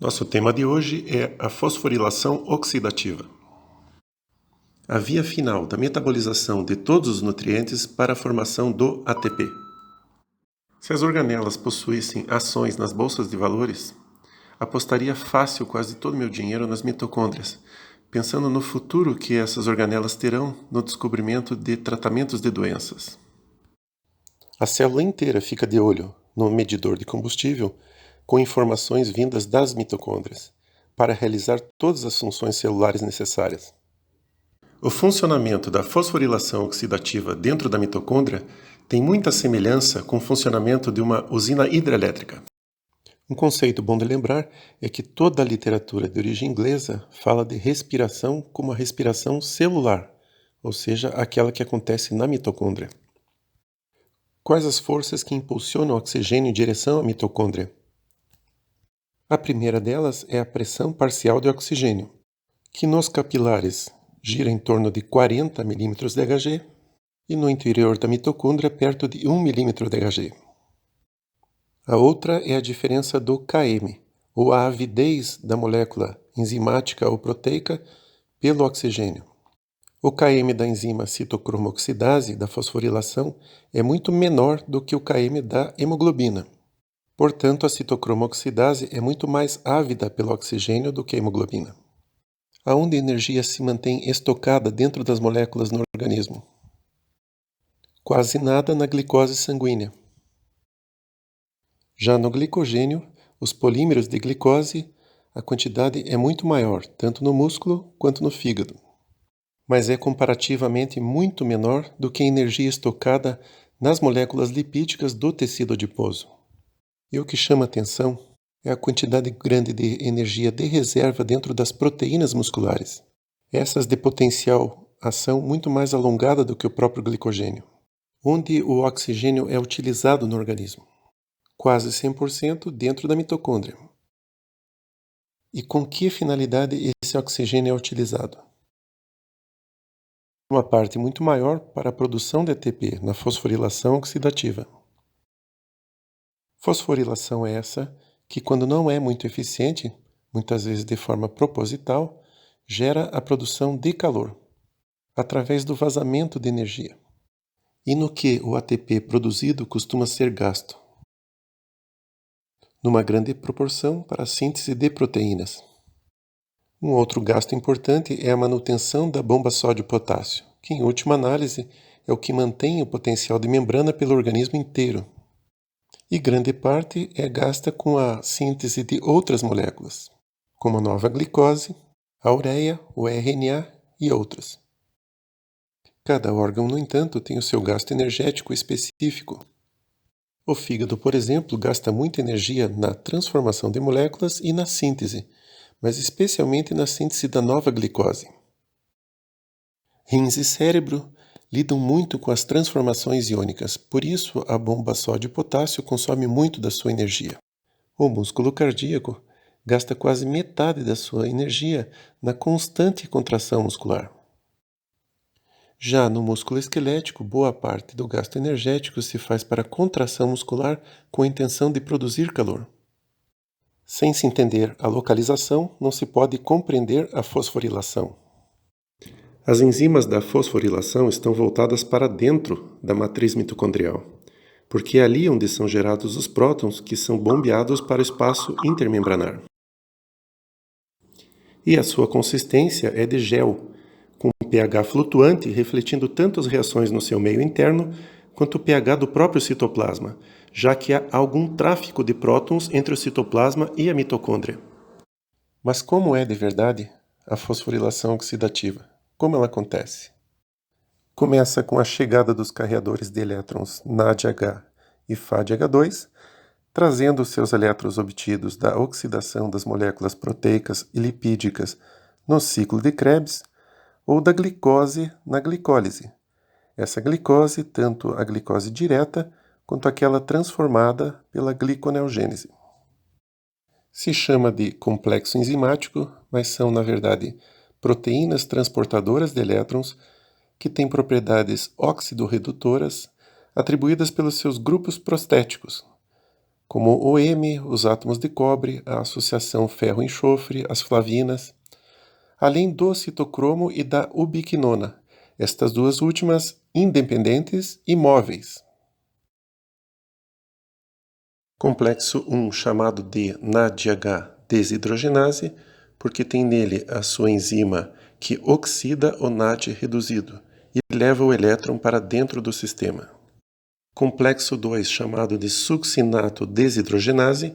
Nosso tema de hoje é a fosforilação oxidativa. A via final da metabolização de todos os nutrientes para a formação do ATP. Se as organelas possuíssem ações nas bolsas de valores, apostaria fácil quase todo meu dinheiro nas mitocôndrias, pensando no futuro que essas organelas terão no descobrimento de tratamentos de doenças. A célula inteira fica de olho no medidor de combustível com informações vindas das mitocôndrias, para realizar todas as funções celulares necessárias. O funcionamento da fosforilação oxidativa dentro da mitocôndria tem muita semelhança com o funcionamento de uma usina hidrelétrica. Um conceito bom de lembrar é que toda a literatura de origem inglesa fala de respiração como a respiração celular, ou seja, aquela que acontece na mitocôndria. Quais as forças que impulsionam o oxigênio em direção à mitocôndria? A primeira delas é a pressão parcial de oxigênio, que nos capilares gira em torno de 40 mm de Hg e no interior da mitocôndria perto de 1 mm de Hg. A outra é a diferença do km, ou a avidez da molécula enzimática ou proteica pelo oxigênio. O km da enzima citocromoxidase da fosforilação é muito menor do que o km da hemoglobina. Portanto, a citocromoxidase é muito mais ávida pelo oxigênio do que a hemoglobina. Aonde a energia se mantém estocada dentro das moléculas no organismo? Quase nada na glicose sanguínea. Já no glicogênio, os polímeros de glicose, a quantidade é muito maior, tanto no músculo quanto no fígado. Mas é comparativamente muito menor do que a energia estocada nas moléculas lipídicas do tecido adiposo. E o que chama atenção é a quantidade grande de energia de reserva dentro das proteínas musculares. Essas de potencial ação muito mais alongada do que o próprio glicogênio. Onde o oxigênio é utilizado no organismo? Quase 100% dentro da mitocôndria. E com que finalidade esse oxigênio é utilizado? Uma parte muito maior para a produção de ATP na fosforilação oxidativa. Fosforilação é essa que, quando não é muito eficiente, muitas vezes de forma proposital, gera a produção de calor, através do vazamento de energia. E no que o ATP produzido costuma ser gasto? Numa grande proporção para a síntese de proteínas. Um outro gasto importante é a manutenção da bomba sódio-potássio, que, em última análise, é o que mantém o potencial de membrana pelo organismo inteiro. E grande parte é gasta com a síntese de outras moléculas, como a nova glicose, a ureia, o RNA e outras. Cada órgão, no entanto, tem o seu gasto energético específico. O fígado, por exemplo, gasta muita energia na transformação de moléculas e na síntese, mas especialmente na síntese da nova glicose. Rins e cérebro lidam muito com as transformações iônicas, por isso a bomba sódio-potássio consome muito da sua energia. O músculo cardíaco gasta quase metade da sua energia na constante contração muscular. Já no músculo esquelético, boa parte do gasto energético se faz para a contração muscular com a intenção de produzir calor. Sem se entender a localização, não se pode compreender a fosforilação. As enzimas da fosforilação estão voltadas para dentro da matriz mitocondrial, porque é ali onde são gerados os prótons que são bombeados para o espaço intermembranar. E a sua consistência é de gel, com pH flutuante refletindo tanto as reações no seu meio interno quanto o pH do próprio citoplasma, já que há algum tráfico de prótons entre o citoplasma e a mitocôndria. Mas como é de verdade a fosforilação oxidativa? Como ela acontece? Começa com a chegada dos carreadores de elétrons NADH e FADH2, trazendo seus elétrons obtidos da oxidação das moléculas proteicas e lipídicas no ciclo de Krebs, ou da glicose na glicólise. Essa glicose, tanto a glicose direta quanto aquela transformada pela gliconeogênese. Se chama de complexo enzimático, mas são, na verdade, proteínas transportadoras de elétrons que tem propriedades oxidorredutoras atribuídas pelos seus grupos prostéticos, como o M, os átomos de cobre, a associação ferro-enxofre, as flavinas, além do citocromo e da ubiquinona, estas duas últimas independentes e móveis. Complexo 1, chamado de NADH desidrogenase, porque tem nele a sua enzima que oxida o NAD reduzido e leva o elétron para dentro do sistema. Complexo 2, chamado de succinato desidrogenase,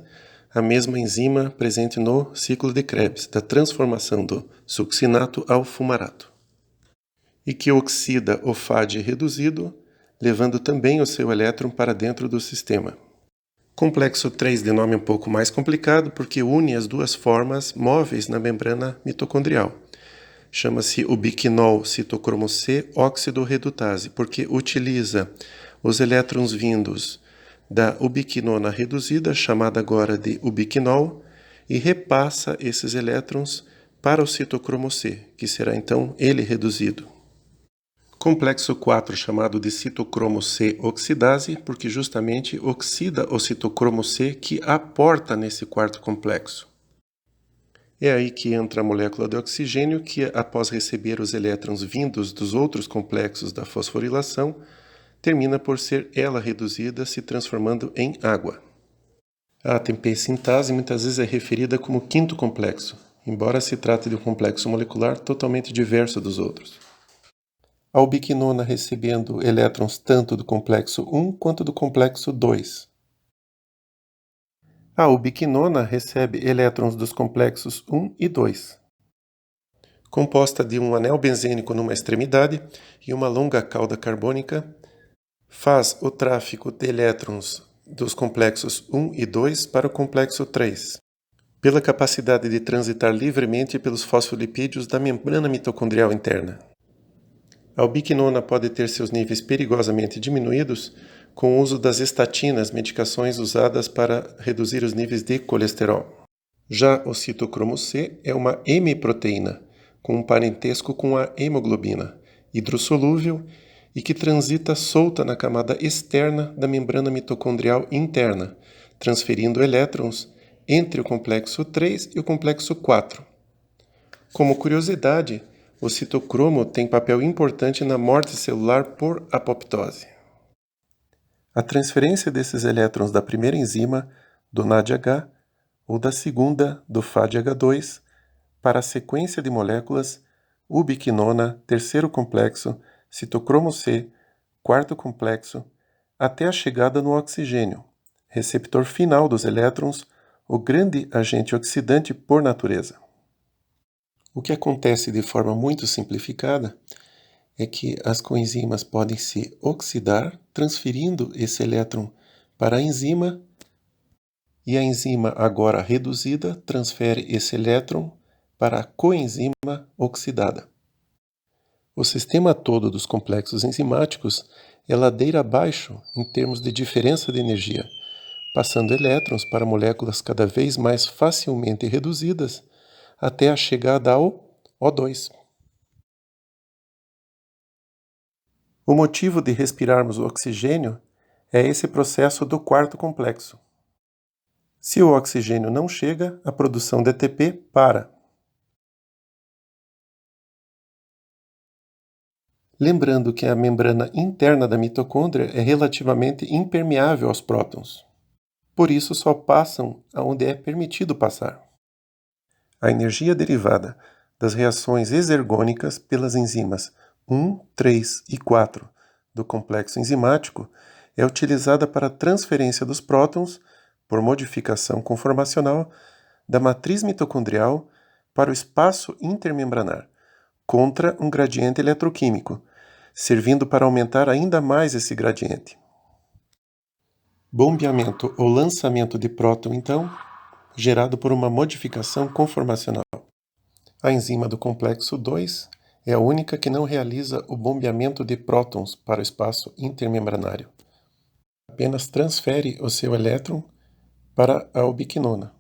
a mesma enzima presente no ciclo de Krebs, da transformação do succinato ao fumarato, e que oxida o FAD reduzido, levando também o seu elétron para dentro do sistema. Complexo 3 de nome um pouco mais complicado porque une as duas formas móveis na membrana mitocondrial. Chama-se ubiquinol citocromo C oxidorredutase, porque utiliza os elétrons vindos da ubiquinona reduzida, chamada agora de ubiquinol, e repassa esses elétrons para o citocromo C, que será então ele reduzido. Complexo 4, chamado de citocromo C oxidase, porque justamente oxida o citocromo C que aporta nesse quarto complexo. É aí que entra a molécula de oxigênio que, após receber os elétrons vindos dos outros complexos da fosforilação, termina por ser ela reduzida, se transformando em água. A ATP sintase muitas vezes é referida como quinto complexo, embora se trate de um complexo molecular totalmente diverso dos outros. A ubiquinona recebendo elétrons tanto do complexo 1 quanto do complexo 2. A ubiquinona recebe elétrons dos complexos 1 e 2. Composta de um anel benzênico numa extremidade e uma longa cauda carbônica, faz o tráfego de elétrons dos complexos 1 e 2 para o complexo 3, pela capacidade de transitar livremente pelos fosfolipídios da membrana mitocondrial interna. A ubiquinona pode ter seus níveis perigosamente diminuídos com o uso das estatinas, medicações usadas para reduzir os níveis de colesterol. Já o citocromo C é uma hemiproteína, com um parentesco com a hemoglobina, hidrossolúvel e que transita solta na camada externa da membrana mitocondrial interna, transferindo elétrons entre o complexo 3 e o complexo 4. Como curiosidade, o citocromo tem papel importante na morte celular por apoptose. A transferência desses elétrons da primeira enzima, do NADH, ou da segunda, do FADH2, para a sequência de moléculas ubiquinona, terceiro complexo, citocromo C, quarto complexo, até a chegada no oxigênio, receptor final dos elétrons, o grande agente oxidante por natureza. O que acontece de forma muito simplificada é que as coenzimas podem se oxidar, transferindo esse elétron para a enzima, e a enzima, agora reduzida, transfere esse elétron para a coenzima oxidada. O sistema todo dos complexos enzimáticos é ladeira abaixo em termos de diferença de energia, passando elétrons para moléculas cada vez mais facilmente reduzidas até a chegada ao O2. O motivo de respirarmos o oxigênio é esse processo do quarto complexo. Se o oxigênio não chega, a produção de ATP para. Lembrando que a membrana interna da mitocôndria é relativamente impermeável aos prótons. Por isso, só passam aonde é permitido passar. A energia derivada das reações exergônicas pelas enzimas 1, 3 e 4 do complexo enzimático é utilizada para a transferência dos prótons, por modificação conformacional, da matriz mitocondrial para o espaço intermembranar, contra um gradiente eletroquímico, servindo para aumentar ainda mais esse gradiente. Bombeamento ou lançamento de próton, então, gerado por uma modificação conformacional. A enzima do complexo 2 é a única que não realiza o bombeamento de prótons para o espaço intermembranário. Apenas transfere o seu elétron para a ubiquinona.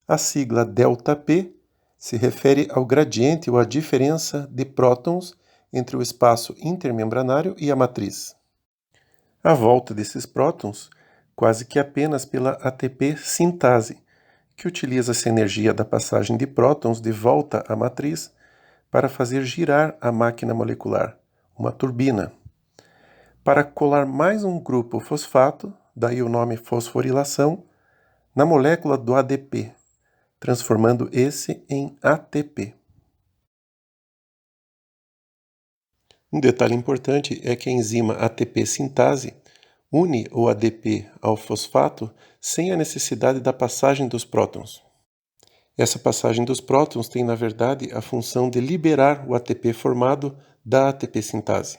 A sigla ΔP se refere ao gradiente ou à diferença de prótons entre o espaço intermembranário e a matriz. A volta desses prótons quase que apenas pela ATP sintase, que utiliza essa energia da passagem de prótons de volta à matriz para fazer girar a máquina molecular, uma turbina. Para colar mais um grupo fosfato, daí o nome fosforilação, na molécula do ADP, transformando esse em ATP. Um detalhe importante é que a enzima ATP sintase une o ADP ao fosfato sem a necessidade da passagem dos prótons. Essa passagem dos prótons tem, na verdade, a função de liberar o ATP formado da ATP sintase.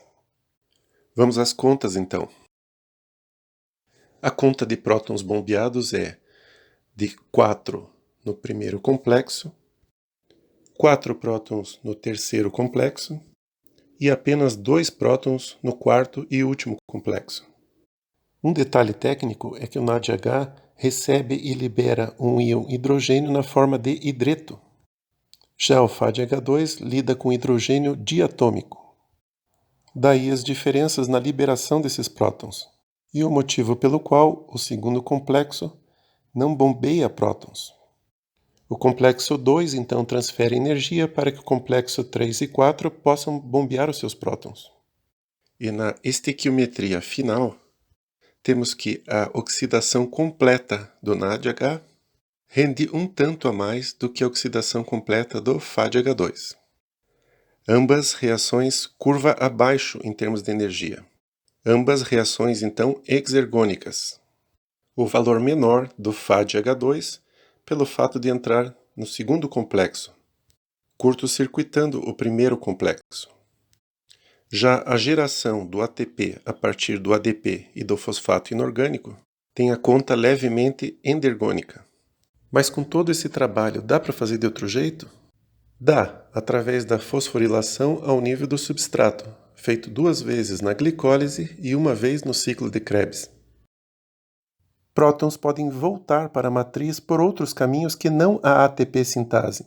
Vamos às contas, então. A conta de prótons bombeados é de 4 no primeiro complexo, 4 prótons no terceiro complexo e apenas 2 prótons no quarto e último complexo. Um detalhe técnico é que o NADH recebe e libera um íon hidrogênio na forma de hidreto. Já o FADH2 lida com hidrogênio diatômico. Daí as diferenças na liberação desses prótons, e o motivo pelo qual o segundo complexo não bombeia prótons. O complexo 2 então transfere energia para que o complexo 3 e 4 possam bombear os seus prótons. E na estequiometria final, temos que a oxidação completa do NADH rende um tanto a mais do que a oxidação completa do FADH2. Ambas reações curva abaixo em termos de energia. Ambas reações, então, exergônicas. O valor menor do FADH2 pelo fato de entrar no segundo complexo, curto-circuitando o primeiro complexo. Já a geração do ATP a partir do ADP e do fosfato inorgânico tem a conta levemente endergônica. Mas com todo esse trabalho, dá para fazer de outro jeito? Dá, através da fosforilação ao nível do substrato, feito 2 vezes na glicólise e 1 vez no ciclo de Krebs. Prótons podem voltar para a matriz por outros caminhos que não a ATP sintase.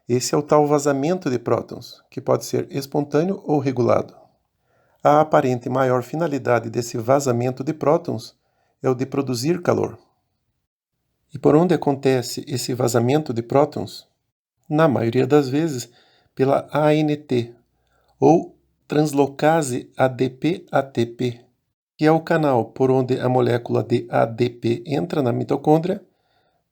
Esse é o tal vazamento de prótons, que pode ser espontâneo ou regulado. A aparente maior finalidade desse vazamento de prótons é o de produzir calor. E por onde acontece esse vazamento de prótons? Na maioria das vezes, pela ANT, ou translocase ADP-ATP, que é o canal por onde a molécula de ADP entra na mitocôndria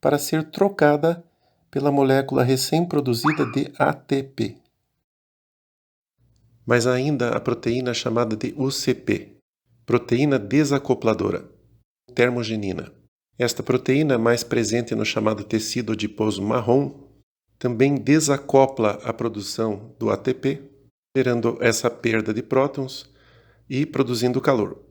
para ser trocada pela molécula recém-produzida de ATP. Mas ainda a proteína chamada de UCP, proteína desacopladora, termogenina. Esta proteína, mais presente no chamado tecido adiposo marrom, também desacopla a produção do ATP, gerando essa perda de prótons e produzindo calor.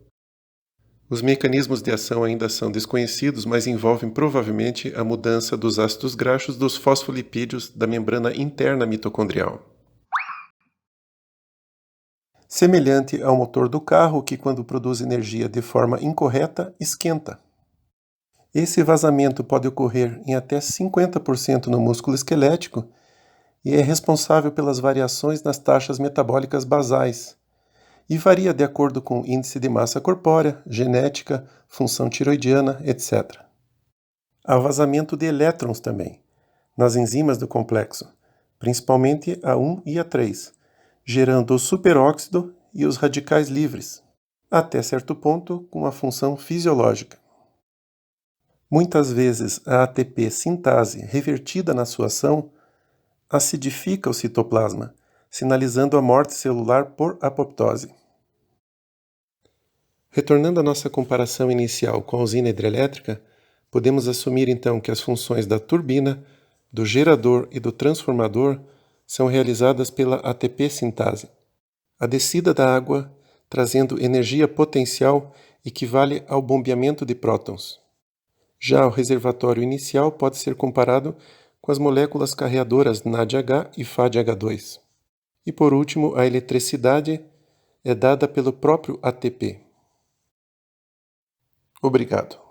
Os mecanismos de ação ainda são desconhecidos, mas envolvem provavelmente a mudança dos ácidos graxos dos fosfolipídios da membrana interna mitocondrial. Semelhante ao motor do carro que, quando produz energia de forma incorreta, esquenta. Esse vazamento pode ocorrer em até 50% no músculo esquelético e é responsável pelas variações nas taxas metabólicas basais e varia de acordo com índice de massa corpórea, genética, função tiroidiana, etc. Há vazamento de elétrons também, nas enzimas do complexo, principalmente A1 e A3, gerando o superóxido e os radicais livres, até certo ponto com uma função fisiológica. Muitas vezes a ATP sintase revertida na sua ação acidifica o citoplasma, sinalizando a morte celular por apoptose. Retornando à nossa comparação inicial com a usina hidrelétrica, podemos assumir então que as funções da turbina, do gerador e do transformador são realizadas pela ATP sintase. A descida da água, trazendo energia potencial, equivale ao bombeamento de prótons. Já o reservatório inicial pode ser comparado com as moléculas carreadoras NADH e FADH2. E por último, a eletricidade é dada pelo próprio ATP. Obrigado.